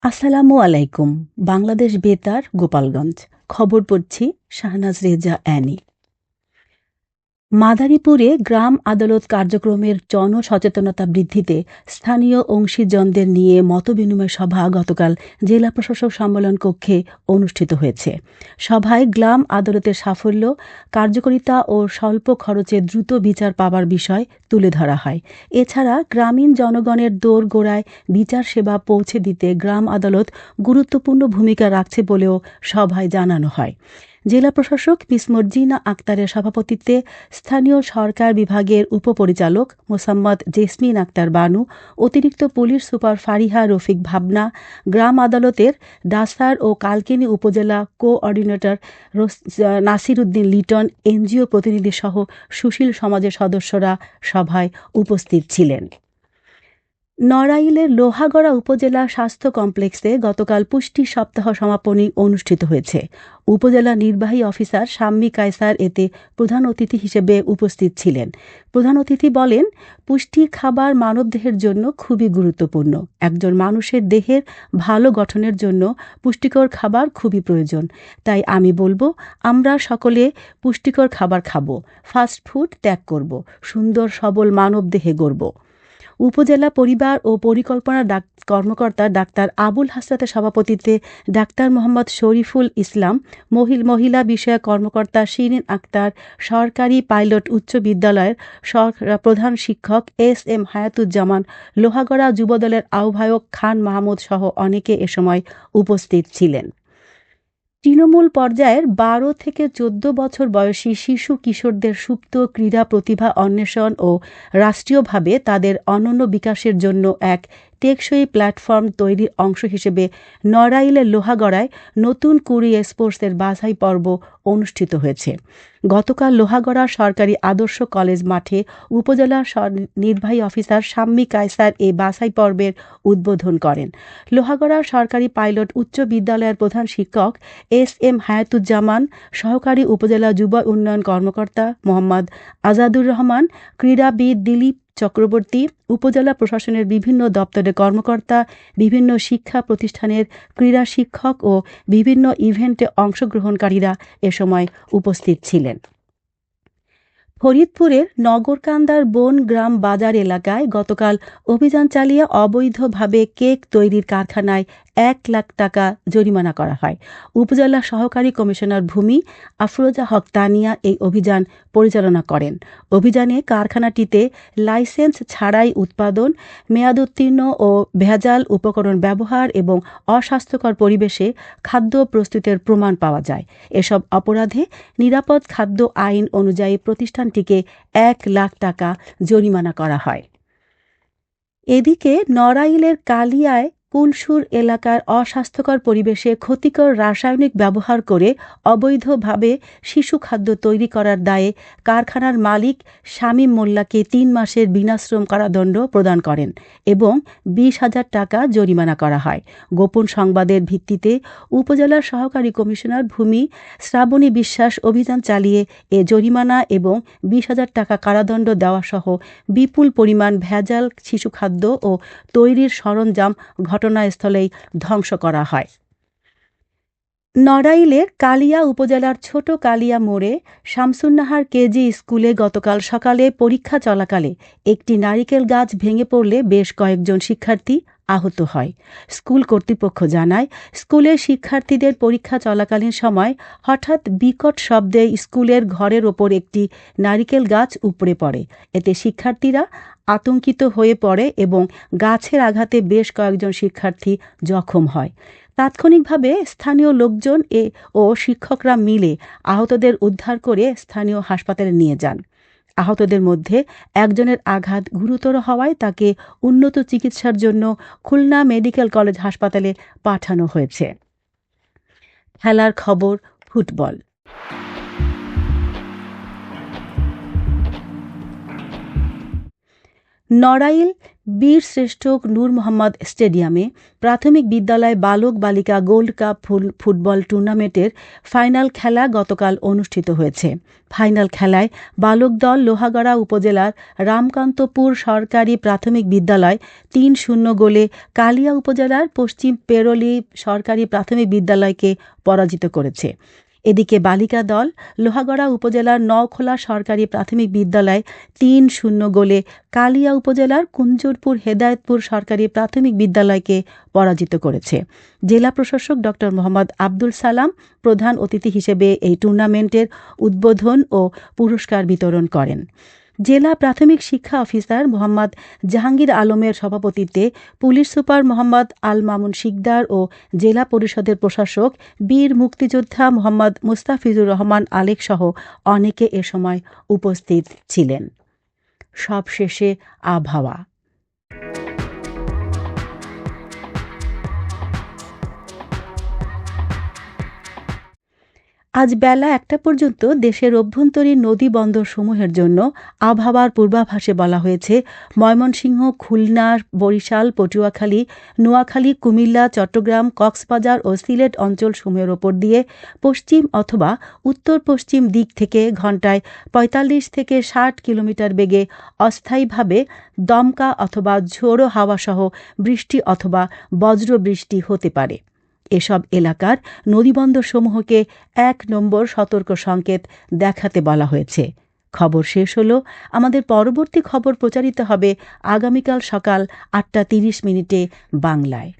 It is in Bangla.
আসসালামু আলাইকুম। বাংলাদেশ বেতার, গোপালগঞ্জ। খবর পড়ছি শাহনাজ রেজা অ্যানি। মাদারীপুরে গ্রাম আদালত কার্যক্রমের জনসচেতনতা বৃদ্ধিতে স্থানীয় অংশীজনদের নিয়ে মতবিনিময় সভা গতকাল জেলা প্রশাসক সম্মেলন কক্ষে অনুষ্ঠিত হয়েছে। সভায় গ্রাম আদালতের সাফল্য, কার্যকারিতা ও স্বল্প খরচে দ্রুত বিচার পাবার বিষয় তুলে ধরা হয়। এছাড়া গ্রামীণ জনগণের দোরগোড়ায় বিচার সেবা পৌঁছে দিতে গ্রাম আদালত গুরুত্বপূর্ণ ভূমিকা রাখছে বলেও সভায় জানানো হয়। জেলা প্রশাসক মিস মর্জিনা আক্তারের সভাপতিত্বে স্থানীয় সরকার বিভাগের উপপরিচালক মোসাম্মদ জেসমিন আক্তার বানু, অতিরিক্ত পুলিশ সুপার ফারিহা রফিক ভাবনা, গ্রাম আদালতের ডাসার ও কালকিনি উপজেলা কোঅর্ডিনেটর নাসির উদ্দিন লিটন, এনজিও প্রতিনিধিসহ সুশীল সমাজের সদস্যরা সভায় উপস্থিত ছিলেন। নড়াইলের লোহাগড়া উপজেলা স্বাস্থ্য কমপ্লেক্সে গতকাল পুষ্টি সপ্তাহ সমাপনী অনুষ্ঠিত হয়েছে। উপজেলা নির্বাহী অফিসার শাম্মী কায়সার এতে প্রধান অতিথি হিসেবে উপস্থিত ছিলেন। প্রধান অতিথি বলেন, পুষ্টির খাবার মানবদেহের জন্য খুবই গুরুত্বপূর্ণ। একজন মানুষের দেহের ভালো গঠনের জন্য পুষ্টিকর খাবার খুবই প্রয়োজন। তাই আমি বলবো, আমরা সকলে পুষ্টিকর খাবার খাবো, ফাস্ট ফুড ত্যাগ করব, সুন্দর সবল মানবদেহে গড়ব। উপজেলা পরিবার ও পরিকল্পনা কর্মকর্তা ডাক্তার আবুল হাসনাতের সভাপতিত্বে ডাক্তার মোহাম্মদ শরীফুল ইসলাম, মহিলা বিষয়ক কর্মকর্তা শিরিন আক্তার, সরকারি পাইলট উচ্চ বিদ্যালয়ের প্রধান শিক্ষক এস.এম. হায়াতুজ্জামান, লোহাগড়া যুবদলের আহ্বায়ক খান মাহমুদ সহ অনেকে এ সময় উপস্থিত ছিলেন। তৃণমূল পর্যায়ের 12 থেকে 14 বছর বয়সী শিশু কিশোরদের সুপ্ত ক্রীড়া প্রতিভা অন্বেষণ ও রাষ্ট্রীয়ভাবে তাদের অনন্য বিকাশের জন্য এক টেকসই প্ল্যাটফর্ম তৈরির অংশ হিসেবে নড়াইলের লোহাগড়ায় নতুন কুড়ি স্পোর্টসের বাছাই পর্ব অনুষ্ঠিত হয়েছে। গতকাল লোহাগড়া সরকারি আদর্শ কলেজ মাঠে উপজেলা নির্বাহী অফিসার শাম্মী কায়সার এই বাছাই পর্বের উদ্বোধন করেন। লোহাগড়া সরকারি পাইলট উচ্চ বিদ্যালয়ের প্রধান শিক্ষক এস.এম. হায়াতুজ্জামান, সহকারী উপজেলা যুব উন্নয়ন কর্মকর্তা মোহাম্মদ আজাদুর রহমান, ক্রীড়াবিদ দিলীপ চক্রবর্তী, উপজেলা প্রশাসনের বিভিন্ন দপ্তরের কর্মকর্তা, বিভিন্ন শিক্ষা প্রতিষ্ঠানের ক্রীড়া শিক্ষক ও বিভিন্ন ইভেন্টে অংশগ্রহণকারীরা এ সময় উপস্থিত ছিলেন। ফরিদপুরের নগরকান্দার বন গ্রাম বাজার এলাকায় গতকাল অভিযান চালিয়ে অবৈধভাবে কেক তৈরির কারখানায় 1 লাখ টাকা জরিমানা করা হয়। উপজেলা সহকারী কমিশনার ভূমি আফরোজা হক তানিয়া এই অভিযান পরিচালনা করেন। অভিযানে কারখানাটিতে লাইসেন্স ছাড়াই উৎপাদন, মেয়াদোত্তীর্ণ ও ভেজাল উপকরণ ব্যবহার এবং অস্বাস্থ্যকর পরিবেশে খাদ্য প্রস্তুতের প্রমাণ পাওয়া যায়। এসব অপরাধে নিরাপদ খাদ্য আইন অনুযায়ী প্রতিষ্ঠানটিকে 1 লাখ টাকা জরিমানা করা হয়। এদিকে নড়াইলের কালিয়ায় কুলসুর এলাকার অস্বাস্থ্যকর পরিবেশে ক্ষতিকর রাসায়নিক ব্যবহার করে অবৈধভাবে শিশু খাদ্য তৈরি করার দায়ে কারখানার মালিক শামীম মোল্লাকে 3 মাসের বিনাশ্রম কারাদণ্ড প্রদান করেন এবং 20,000 টাকা জরিমানা করা হয়। গোপন সংবাদের ভিত্তিতে উপজেলার সহকারী কমিশনার ভূমি শ্রাবণী বিশ্বাস অভিযান চালিয়ে এ জরিমানা এবং 20,000 টাকা কারাদণ্ড দেওয়াসহ বিপুল পরিমাণ ভেজাল শিশু খাদ্য ও তৈরির সরঞ্জাম ঘটনাস্থলেই ধ্বংস করা হয়। নড়াইলের কালিয়া উপজেলার ছোট কালিয়া মোড়ে শামসুন্নাহার কেজি স্কুলে গতকাল সকালে পরীক্ষা চলাকালে একটি নারিকেল গাছ ভেঙে পড়লে বেশ কয়েকজন শিক্ষার্থী আহত হয়। স্কুল কর্তৃপক্ষ জানায়, স্কুলের শিক্ষার্থীদের পরীক্ষা চলাকালীন সময় হঠাৎ বিকট শব্দে স্কুলের ঘরের ওপর একটি নারিকেল গাছ উপড়ে পড়ে। এতে শিক্ষার্থীরা আতঙ্কিত হয়ে পড়ে এবং গাছের আঘাতে বেশ কয়েকজন শিক্ষার্থী জখম হয়। তাৎক্ষণিকভাবে স্থানীয় লোকজন ও শিক্ষকরা মিলে আহতদের উদ্ধার করে স্থানীয় হাসপাতালে নিয়ে যান। আহতদের মধ্যে একজনের আঘাত গুরুতর হওয়ায় তাকে উন্নত চিকিৎসার জন্য খুলনা মেডিকেল কলেজ হাসপাতালে পাঠানো হয়েছে। খেলার খবর, ফুটবল। নড়াইল বীর শ্রেষ্ঠ নূর মোহাম্মদ স্টেডিয়ামে প্রাথমিক বিদ্যালয় বালক বালিকা গোল্ড কাপ ফুটবল টুর্নামেন্টের ফাইনাল খেলা গতকাল অনুষ্ঠিত হয়েছে। ফাইনাল খেলায় বালক দল লোহাগড়া উপজেলার রামকান্তপুর সরকারি প্রাথমিক বিদ্যালয় ৩-০ গোলে কালিয়া উপজেলার পশ্চিম পেরোলি সরকারি প্রাথমিক বিদ্যালয়কে পরাজিত করেছে। এদিকে বালিকা দল লোহাগড়া উপজেলার নওখোলা সরকারি প্রাথমিক বিদ্যালয় ৩-০ গোলে কালিয়া উপজেলার কুঞ্জরপুর হেদায়েতপুর সরকারি প্রাথমিক বিদ্যালয়কে পরাজিত করেছে। জেলা প্রশাসক ড মোহাম্মদ আব্দুল সালাম প্রধান অতিথি হিসেবে এই টুর্নামেন্টের উদ্বোধন ও পুরস্কার বিতরণ করেন। জেলা প্রাথমিক শিক্ষা অফিসার মোহাম্মদ জাহাঙ্গীর আলমের সভাপতিত্বে পুলিশ সুপার মোহাম্মদ আল মামুন শিকদার ও জেলা পরিষদের প্রশাসক বীর মুক্তিযোদ্ধা মোহাম্মদ মুস্তাফিজুর রহমান আলেক সহ অনেকে এ সময় উপস্থিত ছিলেন। সবশেষে আবহাওয়া। আজ বেলা ১টা পর্যন্ত দেশের অভ্যন্তরীণ নদী বন্দর সমূহের জন্য আবহাওয়ার পূর্বাভাসে বলা হয়েছে ময়মনসিংহ, খুলনা, বরিশাল, পটুয়াখালী, নোয়াখালী, কুমিল্লা, চট্টগ্রাম, কক্সবাজার ও সিলেট অঞ্চলসমূহের ওপর দিয়ে পশ্চিম অথবা উত্তর পশ্চিম দিক থেকে ঘণ্টায় ৪৫ থেকে ৬০ কিলোমিটার বেগে অস্থায়ীভাবে দমকা অথবা ঝোড়ো হাওয়াসহ বৃষ্টি অথবা বজ্রবৃষ্টি হতে পারে। এসব এলাকার নদীবন্দরসমূহকে ১ নম্বর সতর্ক সংকেত দেখাতে বলা হয়েছে। খবর শেষ হলো। আমাদের পরবর্তী খবর প্রচারিত হবে আগামীকাল সকাল ৮টা ৩০ মিনিটে বাংলায়।